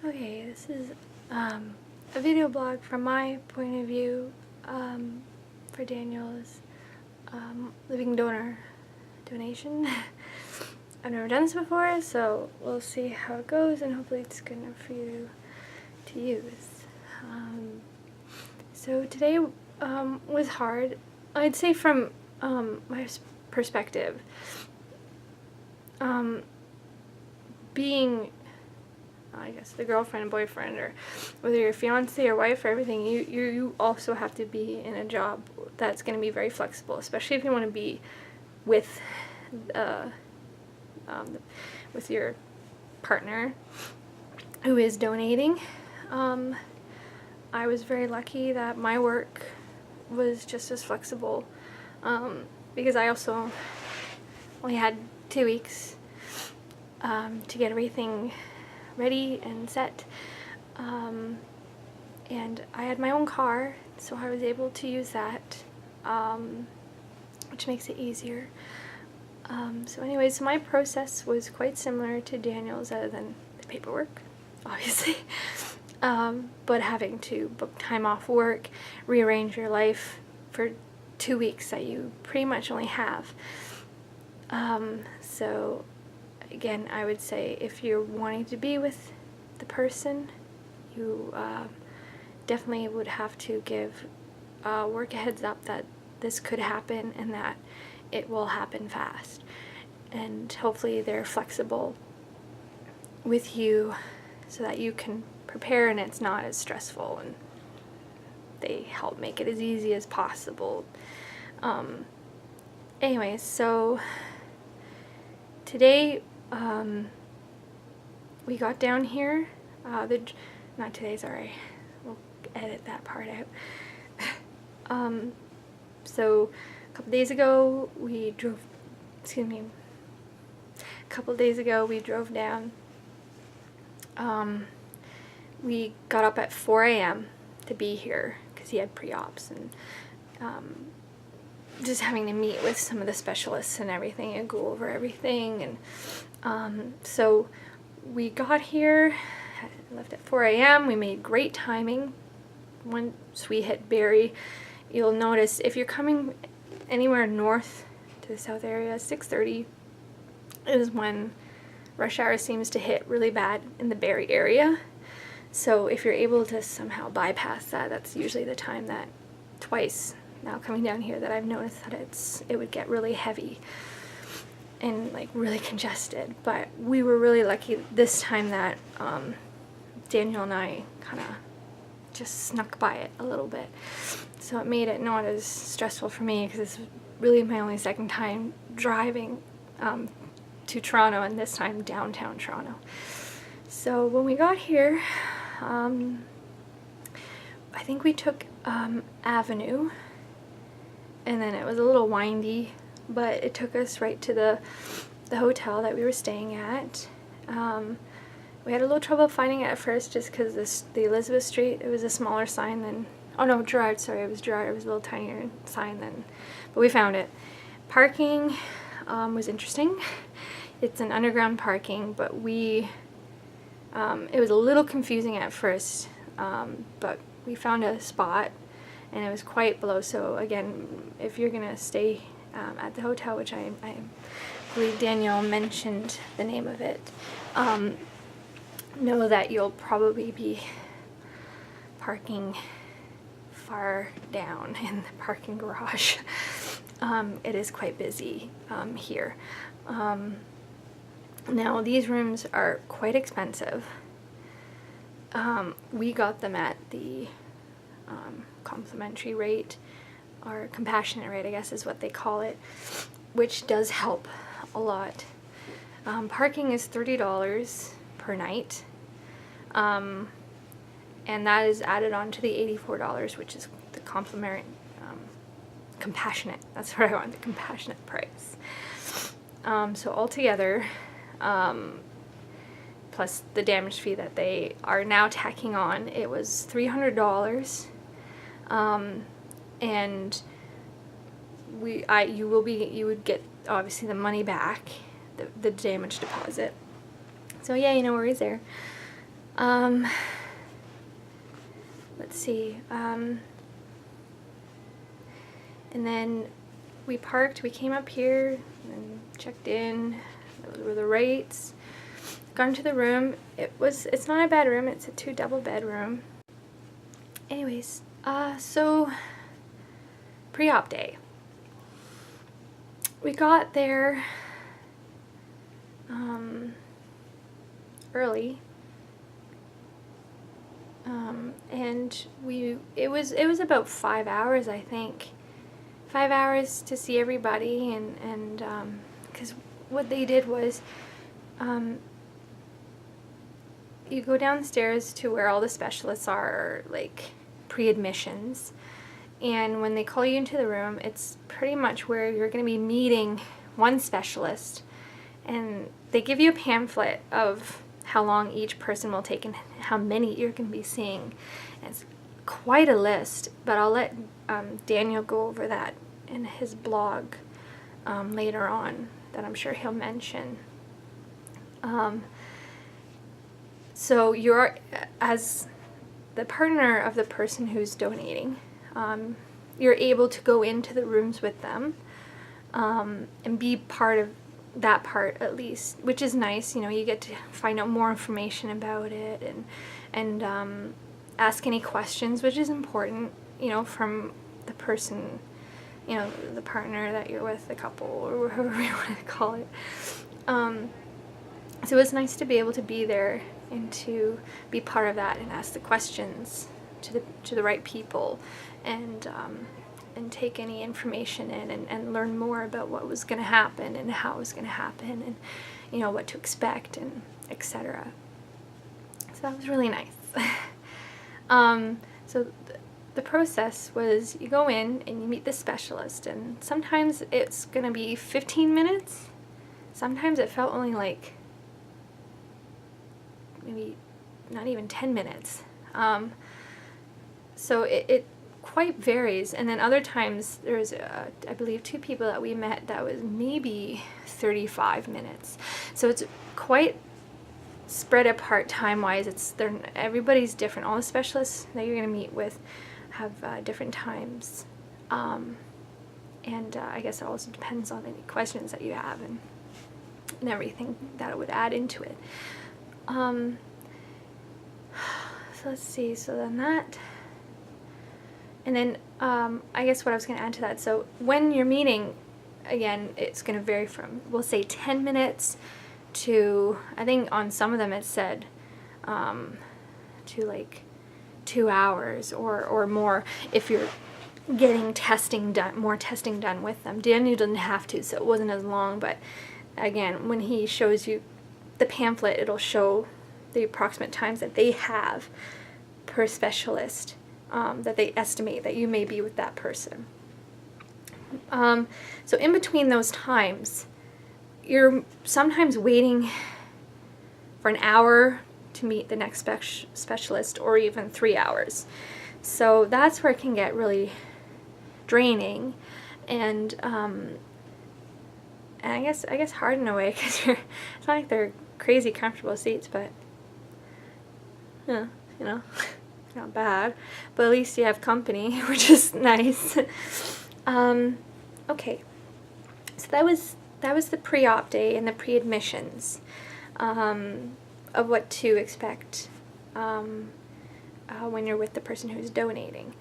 Okay, this is a video blog from my point of view for Daniel's living donation. I've never done this before, so we'll see how it goes, and hopefully it's good enough for you to use. So today was hard, I'd say, from my perspective. Being, I guess, the girlfriend, boyfriend, or whether you're fiance or wife or everything, you also have to be in a job that's going to be very flexible, especially if you want to be with your partner who is donating. I was very lucky that my work was just as flexible because I also only had 2 weeks to get everything ready and set, and I had my own car, so I was able to use that, which makes it easier. So anyways, my process was quite similar to Daniel's, other than the paperwork, obviously, but having to book time off work, rearrange your life for 2 weeks that you pretty much only have. So again, I would say if you're wanting to be with the person, you definitely would have to give work a heads up that this could happen and that it will happen fast. And hopefully they're flexible with you so that you can prepare and it's not as stressful, and they help make it as easy as possible. Anyways, so today we got down here, not today, sorry, we'll edit that part out. So a couple days ago we drove down. We got up at 4 a.m. to be here because he had pre-ops, and just having to meet with some of the specialists and everything and go over everything. And so we got here, left at 4 a.m. We made great timing. Once we hit Barrie, you'll notice if you're coming anywhere north to the south area, 6:30 is when rush hour seems to hit really bad in the Barrie area. So if you're able to somehow bypass that, that's usually the time that twice now coming down here that I've noticed that it would get really heavy and like really congested. But we were really lucky this time that Daniel and I kind of just snuck by it a little bit, so it made it not as stressful for me, because it's really my only second time driving to Toronto, and this time downtown Toronto. So when we got here, I think we took Avenue, and then it was a little windy, but it took us right to the hotel that we were staying at. We had a little trouble finding it at first, just because the Elizabeth Street, it was a smaller sign than, oh no, Gerrard, sorry, it was Gerrard, it was a little tinier sign than, but we found it. Parking was interesting. It's an underground parking, but it was a little confusing at first, but we found a spot, and it was quite below. So again, if you're gonna stay at the hotel, which I believe Daniel mentioned the name of it, know that you'll probably be parking far down in the parking garage. It is quite busy here. Now these rooms are quite expensive. We got them at the complimentary rate, or compassionate rate, I guess is what they call it, which does help a lot. Parking is $30 per night, and that is added on to the $84, which is the complimentary, compassionate, that's what I want, the compassionate price. So altogether, plus the damage fee that they are now tacking on, it was $300, and you would get obviously the money back, the damage deposit. So yeah, no worries there. Let's see. And then we parked. We came up here and checked in. Those were the rates. Got into the room. It's not a bad room. It's a 2 double bedroom. Anyways, so pre-op day. We got there early. And it was about 5 hours, I think. 5 hours to see everybody, and because what they did was you go downstairs to where all the specialists are, like pre-admissions, and when they call you into the room, it's pretty much where you're going to be meeting one specialist, and they give you a pamphlet of how long each person will take and how many you're going to be seeing. And it's quite a list, but I'll let Daniel go over that in his blog later on, that I'm sure he'll mention. So you're, as the partner of the person who's donating, you're able to go into the rooms with them and be part of that part, at least, which is nice. You know, you get to find out more information about it and ask any questions, which is important, you know, from the person, you know, the partner that you're with, the couple, or whatever you want to call it. So it's nice to be able to be there and to be part of that and ask the questions to the right people, and take any information in and learn more about what was going to happen and how it was going to happen, and, you know, what to expect, and etc. So that was really nice. So the process was, you go in and you meet the specialist, and sometimes it's going to be 15 minutes. Sometimes it felt only like maybe not even 10 minutes. So it quite varies. And then other times there's I believe 2 people that we met that was maybe 35 minutes. So it's quite spread apart time-wise. Everybody's different. All the specialists that you're going to meet with have different times. And I guess it also depends on any questions that you have and everything that it would add into it. So let's see, so then that, and then I guess what I was going to add to that, so when you're meeting, again, it's going to vary from, we'll say 10 minutes to, I think on some of them it said to like 2 hours or more, if you're getting more testing done with them. Daniel didn't have to, so it wasn't as long, but again, when he shows you the pamphlet, it'll show the approximate times that they have per specialist, that they estimate that you may be with that person. So in between those times, you're sometimes waiting for an hour to meet the next specialist, or even 3 hours. So that's where it can get really draining, and I guess hard in a way, because it's not like they're crazy comfortable seats, but yeah, you know, not bad. But at least you have company, which is nice. Okay, so that was the pre-op day and the pre-admissions of what to expect when you're with the person who's donating.